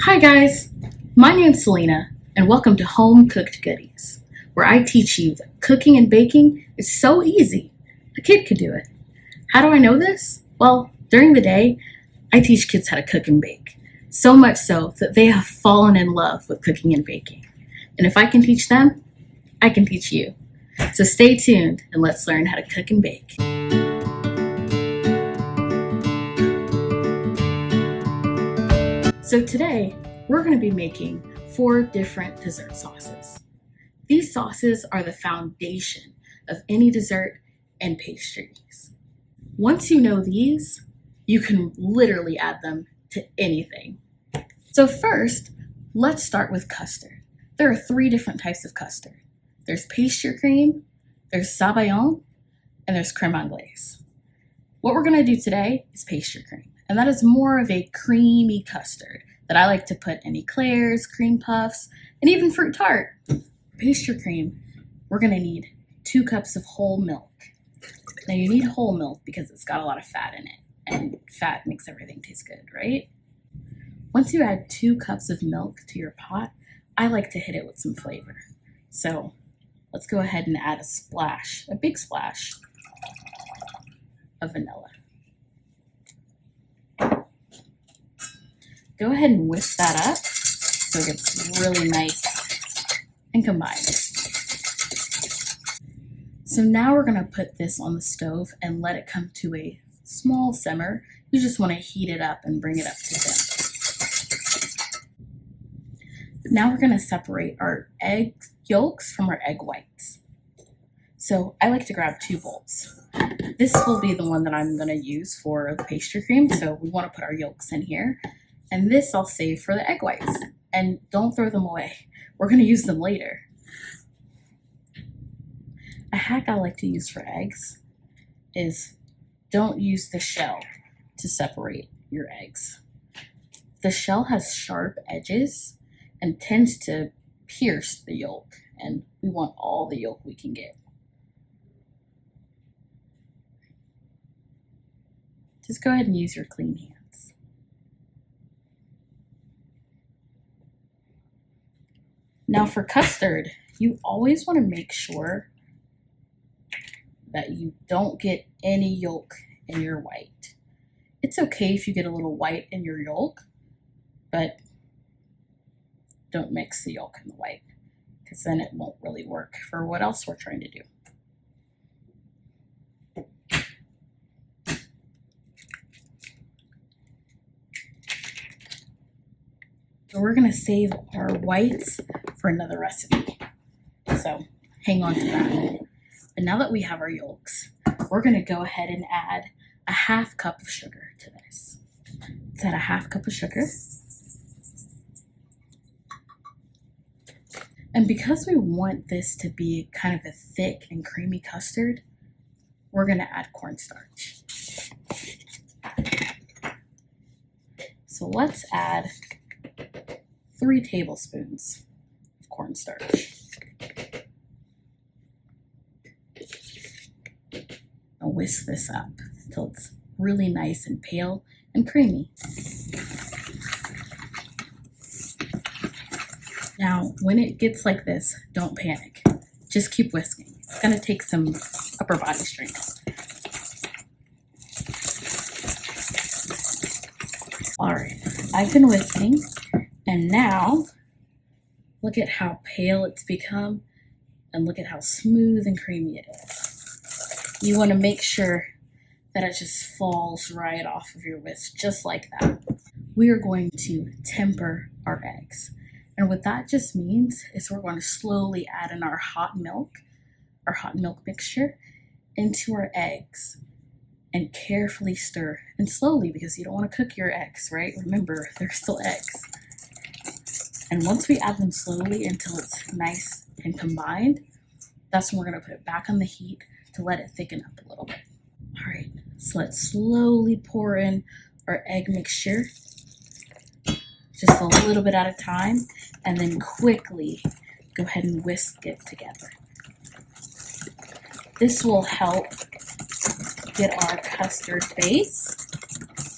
Hi guys, my name's Selena and welcome to Home Cooked Goodies, where I teach you that cooking and baking is so easy. A kid could do it. How do I know this? Well, during the day, I teach kids how to cook and bake, so much so that they have fallen in love with cooking and baking. And if I can teach them, I can teach you. So stay tuned and let's learn how to cook and bake. So today, we're going to be making 4 different dessert sauces. These sauces are the foundation of any dessert and pastries. Once you know these, you can literally add them to anything. So first, let's start with custard. There are 3 different types of custard. There's pastry cream, there's sabayon, and there's creme anglaise. What we're going to do today is pastry cream, and that is more of a creamy custard that I like to put in eclairs, cream puffs, and even fruit tart. Pastry cream, we're going to need 2 cups of whole milk. Now you need whole milk because it's got a lot of fat in it, and fat makes everything taste good, right? Once you add 2 cups of milk to your pot, I like to hit it with some flavor. So let's go ahead and add a big splash of vanilla. Go ahead and whisk that up so it gets really nice and combined. So now we're going to put this on the stove and let it come to a small simmer. You just want to heat it up and bring it up to temp. Now we're going to separate our egg yolks from our egg whites. So I like to grab 2 bowls. This will be the one that I'm going to use for the pastry cream, so we want to put our yolks in here. And this I'll save for the egg whites. And don't throw them away. We're going to use them later. A hack I like to use for eggs is don't use the shell to separate your eggs. The shell has sharp edges and tends to pierce the yolk, and we want all the yolk we can get. Just go ahead and use your clean hands. Now for custard, you always want to make sure that you don't get any yolk in your white. It's okay if you get a little white in your yolk, but don't mix the yolk in the white because then it won't really work for what else we're trying to do. So we're going to save our whites for another recipe. So hang on to that. But now that we have our yolks, we're going to go ahead and add a 1/2 cup of sugar to this. Let's add a 1/2 cup of sugar. And because we want this to be kind of a thick and creamy custard, we're going to add cornstarch. So let's add 3 tablespoons of cornstarch. I'll whisk this up until it's really nice and pale and creamy. Now, when it gets like this, don't panic. Just keep whisking. It's going to take some upper body strength. All right, I've been whisking, and now look at how pale it's become, and look at how smooth and creamy it is. You want to make sure that it just falls right off of your whisk, just like that. We are going to temper our eggs. And what that just means is we're going to slowly add in our hot milk mixture, into our eggs and carefully stir. And slowly, because you don't want to cook your eggs, right? Remember, they're still eggs. And once we add them slowly until it's nice and combined, that's when we're going to put it back on the heat to let it thicken up a little bit. All right, so let's slowly pour in our egg mixture, just a little bit at a time, and then quickly go ahead and whisk it together. This will help get our custard base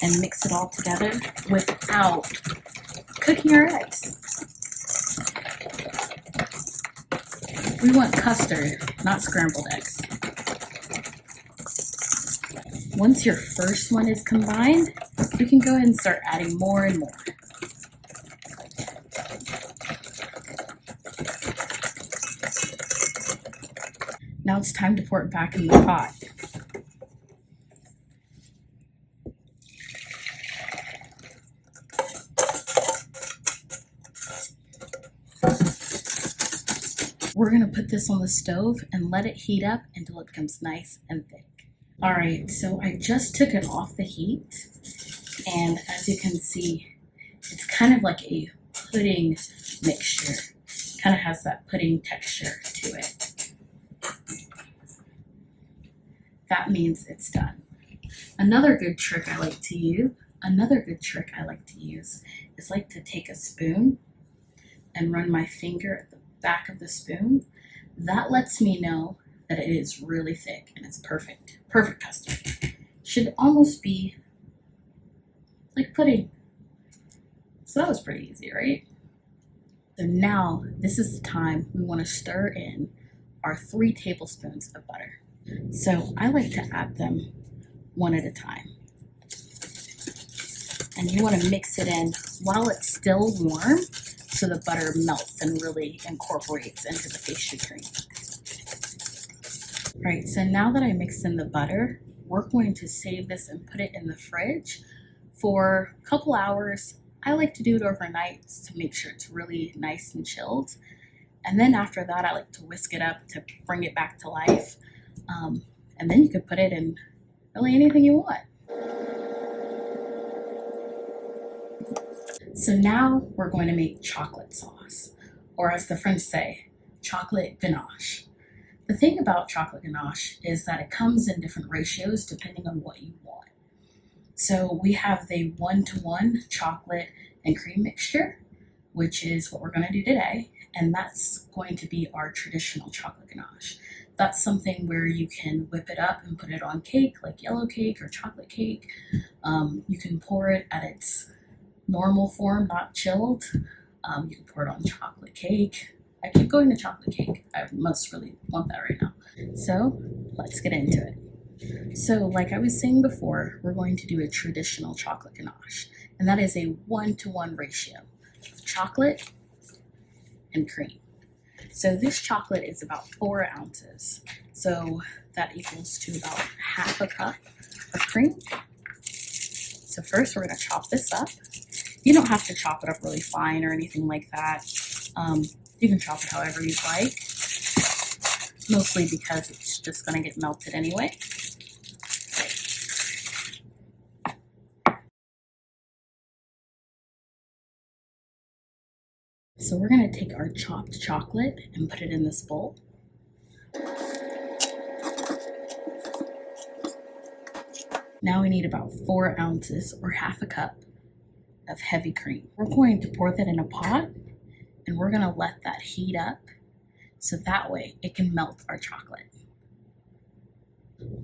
and mix it all together without cooking our eggs. We want custard, not scrambled eggs. Once your first one is combined, you can go ahead and start adding more and more. Now it's time to pour it back in the pot. We're gonna put this on the stove and let it heat up until it becomes nice and thick. All right, so I just took it off the heat, and as you can see, it's kind of like a pudding mixture. Kind of has that pudding texture to it. That means it's done. Another good trick I like to use is like to take a spoon and run my finger at the back of the spoon. That lets me know that it is really thick and it's perfect. Perfect custard. Should almost be like pudding. So that was pretty easy, right? So now this is the time we want to stir in our 3 tablespoons of butter. So I like to add them one at a time. And you want to mix it in while it's still warm so the butter melts and really incorporates into the pastry cream. Right, so now that I mixed in the butter, we're going to save this and put it in the fridge for a couple hours. I like to do it overnight to make sure it's really nice and chilled. And then after that, I like to whisk it up to bring it back to life. And then you could put it in really anything you want. So now we're going to make chocolate sauce, or as the French say, chocolate ganache. The thing about chocolate ganache is that it comes in different ratios depending on what you want. So we have the 1-to-1 chocolate and cream mixture, which is what we're going to do today, and that's going to be our traditional chocolate ganache. That's something where you can whip it up and put it on cake, like yellow cake or chocolate cake. You can pour it at its normal form, not chilled. You can pour it on chocolate cake. I keep going to chocolate cake. I must really want that right now. So let's get into it. So like I was saying before, we're going to do a traditional chocolate ganache, and that is a 1-to-1 ratio of chocolate and cream. So this chocolate is about 4 ounces. So that equals to about half a cup of cream. So first we're going to chop this up. You don't have to chop it up really fine or anything like that. You can chop it however you'd like, mostly because it's just going to get melted anyway. So we're going to take our chopped chocolate and put it in this bowl. Now we need about 4 ounces or half a cup of heavy cream. We're going to pour that in a pot, and we're going to let that heat up so that way it can melt our chocolate.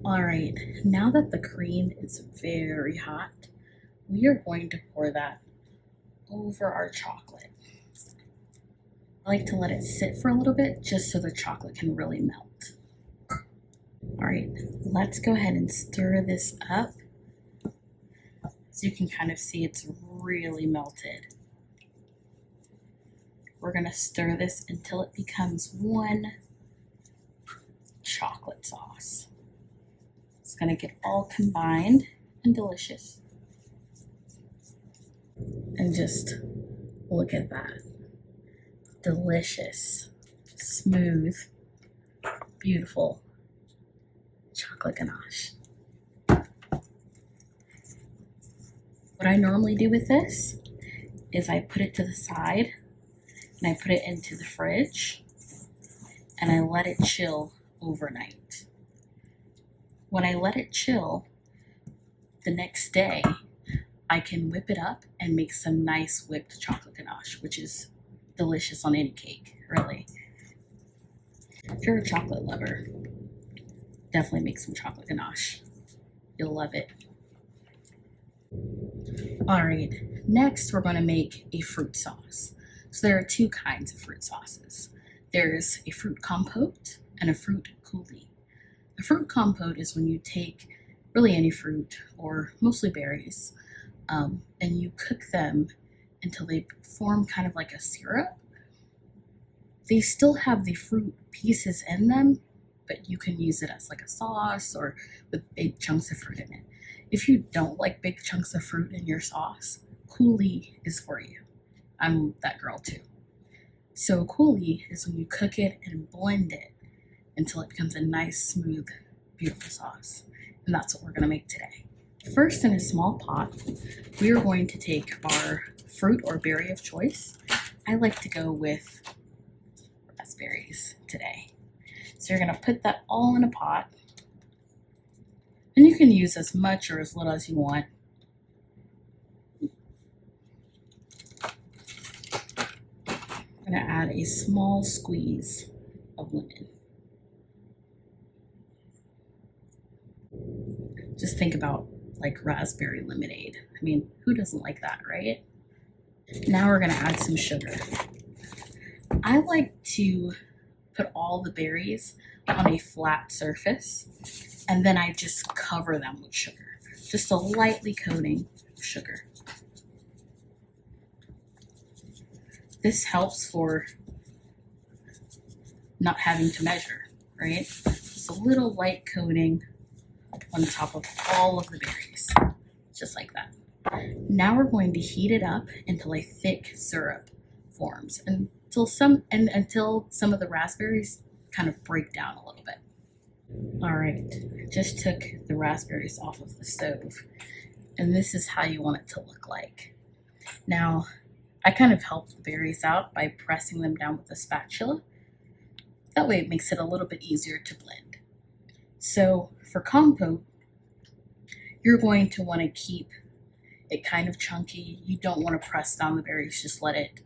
All right, now that the cream is very hot, we are going to pour that over our chocolate. I like to let it sit for a little bit just so the chocolate can really melt. All right, let's go ahead and stir this up. So you can kind of see it's really melted. We're going to stir this until it becomes one chocolate sauce. It's going to get all combined and delicious. And just look at that. Delicious, smooth, beautiful chocolate ganache. What I normally do with this is I put it to the side and I put it into the fridge and I let it chill overnight. When I let it chill, the next day I can whip it up and make some nice whipped chocolate ganache, which is delicious on any cake, really. If you're a chocolate lover, definitely make some chocolate ganache. You'll love it. All right, Next, we're going to make a fruit sauce. So there are two kinds of fruit sauces. There's a fruit compote and a fruit coulis. A fruit compote is when you take really any fruit, or mostly berries, and you cook them until they form kind of like a syrup. They still have the fruit pieces in them, but you can use it as like a sauce or with big chunks of fruit in it. If you don't like big chunks of fruit in your sauce, coulis is for you. I'm that girl too. So coulis is when you cook it and blend it until it becomes a nice, smooth, beautiful sauce. And that's what we're going to make today. First, in a small pot, we are going to take our fruit or berry of choice. I like to go with raspberries today. So you're going to put that all in a pot. And you can use as much or as little as you want. I'm going to add a small squeeze of lemon. Just think about like raspberry lemonade. I mean, who doesn't like that, right? Now we're going to add some sugar. I like to put all the berries on a flat surface, and then I just cover them with sugar. Just a lightly coating of sugar. This helps for not having to measure, right? Just a little light coating on top of all of the berries, just like that. Now we're going to heat it up until a thick syrup forms, until some of the raspberries kind of break down a little bit. All right, just took the raspberries off of the stove, and this is how you want it to look like. Now, I kind of help the berries out by pressing them down with a spatula. That way it makes it a little bit easier to blend. So for compote, you're going to want to keep it kind of chunky. You don't want to press down the berries, just let it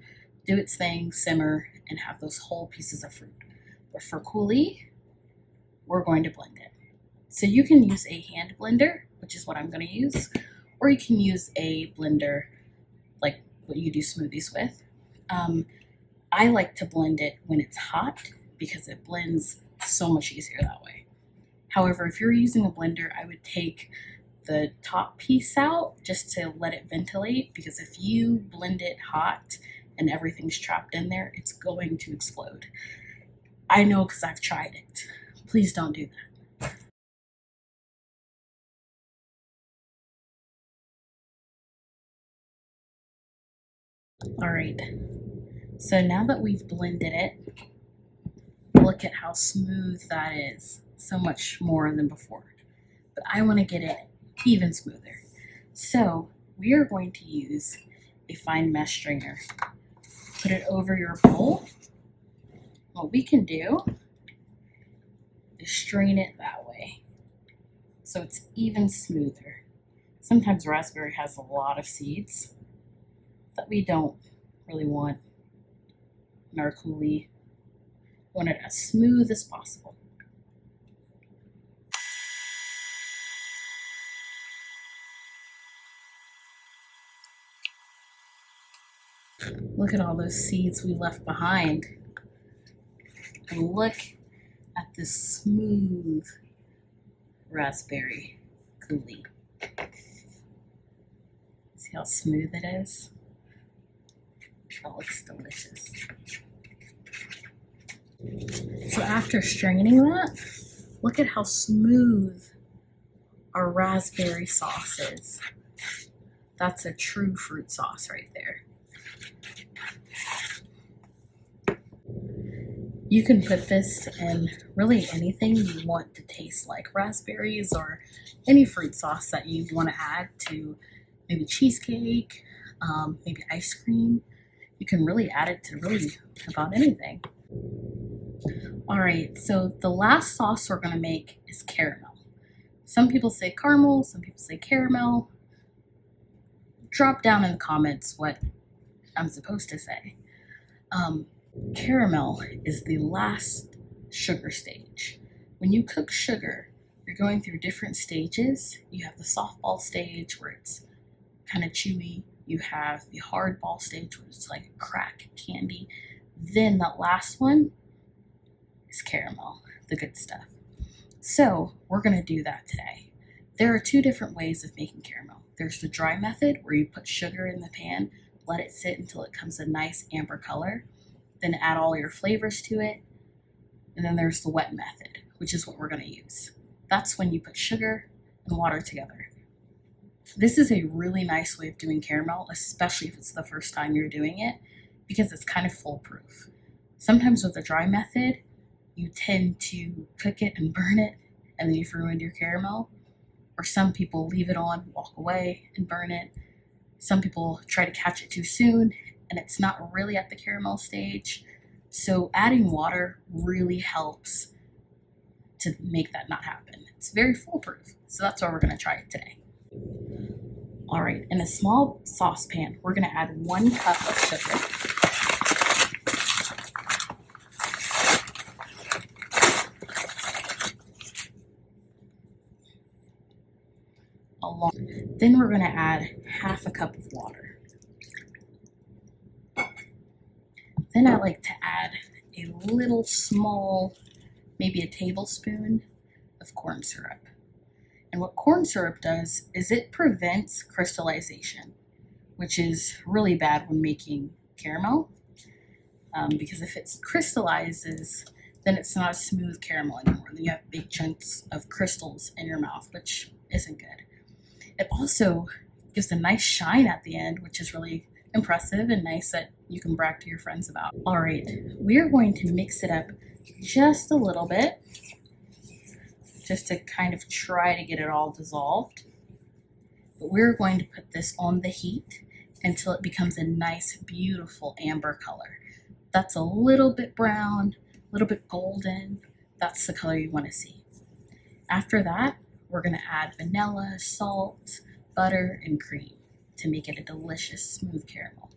do its thing, simmer, and have those whole pieces of fruit. But for coulis, we're going to blend it. So you can use a hand blender, which is what I'm going to use, or you can use a blender like what you do smoothies with. I like to blend it when it's hot because it blends so much easier that way. However, if you're using a blender, I would take the top piece out just to let it ventilate, because if you blend it hot and everything's trapped in there, it's going to explode. I know because I've tried it. Please don't do that. All right, so now that we've blended it, look at how smooth that is. So much more than before. But I want to get it even smoother. So we are going to use a fine mesh strainer. Put it over your bowl. What we can do is strain it that way so it's even smoother. Sometimes raspberry has a lot of seeds that we don't really want in our coulis. We want it as smooth as possible. Look at all those seeds we left behind. And look at this smooth raspberry coulis. See how smooth it is? That looks delicious. So after straining that, look at how smooth our raspberry sauce is. That's a true fruit sauce right there. You can put this in really anything you want to taste like raspberries, or any fruit sauce that you want to add to maybe cheesecake, maybe ice cream. You can really add it to really about anything. All right, so the last sauce we're going to make is caramel. Some people say caramel, some people say caramel. Drop down in the comments what I'm supposed to say. Caramel is the last sugar stage. When you cook sugar, you're going through different stages. You have the softball stage where it's kind of chewy, You have the hard ball stage, which is like crack candy. Then the last one is caramel, the good stuff. So we're gonna do that today. There are two different ways of making caramel. There's the dry method where you put sugar in the pan, let it sit until it comes a nice amber color, then add all your flavors to it. And then there's the wet method, which is what we're gonna use. That's when you put sugar and water together. This is a really nice way of doing caramel, especially if it's the first time you're doing it, because it's kind of foolproof. Sometimes with the dry method, you tend to cook it and burn it, and then you've ruined your caramel. Or some people leave it on, walk away, and burn it. Some people try to catch it too soon, and it's not really at the caramel stage. So adding water really helps to make that not happen. It's very foolproof. So that's why we're gonna try it today. All right, in a small saucepan, we're gonna add 1 cup of sugar. Then we're gonna add half a cup of water. Then I like to add a little small, maybe a tablespoon of corn syrup. And what corn syrup does is it prevents crystallization, which is really bad when making caramel, because if it crystallizes, then it's not a smooth caramel anymore. Then you have big chunks of crystals in your mouth, which isn't good. It also gives a nice shine at the end, which is really impressive and nice that you can brag to your friends about. All right, we are going to mix it up just a little bit, just to kind of try to get it all dissolved. But we're going to put this on the heat until it becomes a nice, beautiful amber color. That's a little bit brown, a little bit golden. That's the color you want to see. After that, we're going to add vanilla, salt, butter, and cream to make it a delicious, smooth caramel.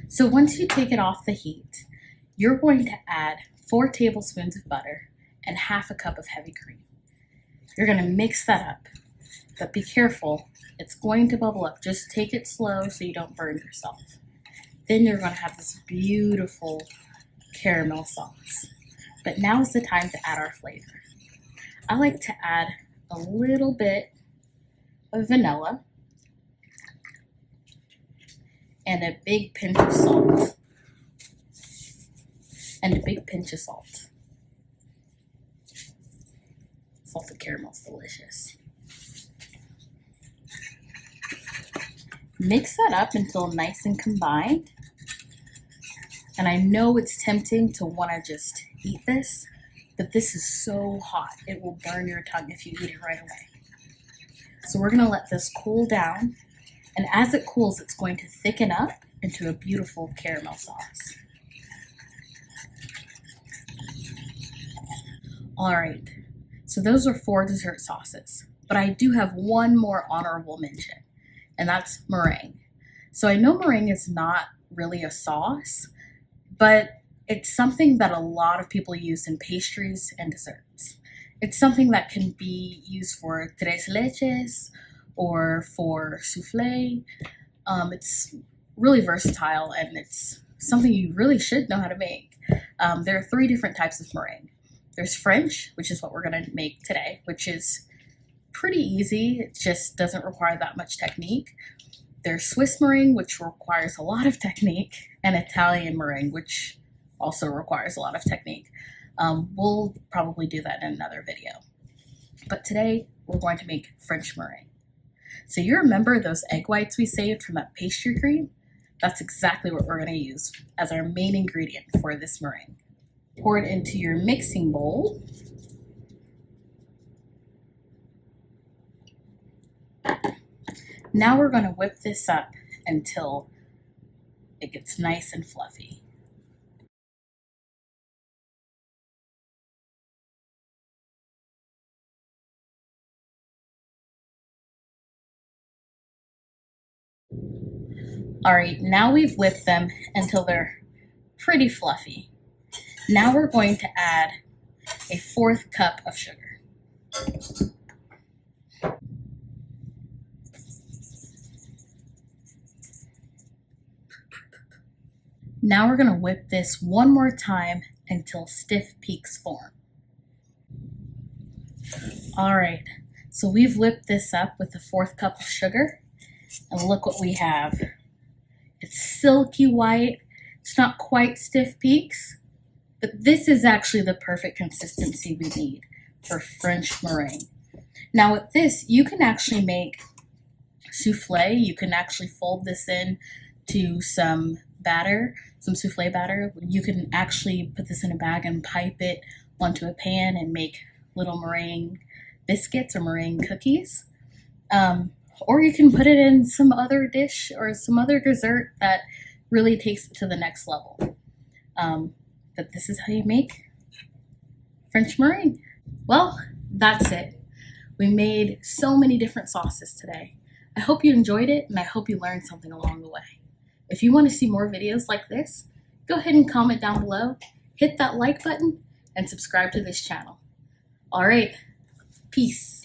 So once you take it off the heat, you're going to add 4 tablespoons of butter and half a cup of heavy cream. You're going to mix that up, but be careful. It's going to bubble up. Just take it slow so you don't burn yourself. Then you're going to have this beautiful caramel sauce. But now is the time to add our flavor. I like to add a little bit of vanilla and a big pinch of salt. Salted caramel is delicious. Mix that up until nice and combined. And I know it's tempting to want to just eat this, but this is so hot. It will burn your tongue if you eat it right away. So we're gonna let this cool down. And as it cools, it's going to thicken up into a beautiful caramel sauce. All right, so those are 4 dessert sauces, but I do have one more honorable mention, and that's meringue. So I know meringue is not really a sauce, but it's something that a lot of people use in pastries and desserts. It's something that can be used for tres leches or for souffle. It's really versatile, and it's something you really should know how to make. There are 3 different types of meringue. There's French, which is what we're gonna make today, which is pretty easy. It just doesn't require that much technique. There's Swiss meringue, which requires a lot of technique, and Italian meringue, which also requires a lot of technique. We'll probably do that in another video. But today, we're going to make French meringue. So you remember those egg whites we saved from that pastry cream? That's exactly what we're going to use as our main ingredient for this meringue. Pour it into your mixing bowl. Now we're going to whip this up until it gets nice and fluffy. All right, now we've whipped them until they're pretty fluffy. Now we're going to add a 1/4 cup of sugar. Now we're going to whip this one more time until stiff peaks form. All right, so we've whipped this up with a 1/4 cup of sugar, and look what we have. It's silky white. It's not quite stiff peaks, but this is actually the perfect consistency we need for French meringue. Now with this, you can actually make souffle. You can actually fold this in to some batter, some souffle batter. You can actually put this in a bag and pipe it onto a pan and make little meringue biscuits or meringue cookies. Or you can put it in some other dish or some other dessert that really takes it to the next level. But this is how you make French meringue. Well, that's it. We made so many different sauces today. I hope you enjoyed it, and I hope you learned something along the way. If you want to see more videos like this, go ahead and comment down below, hit that like button, and subscribe to this channel. All right, peace.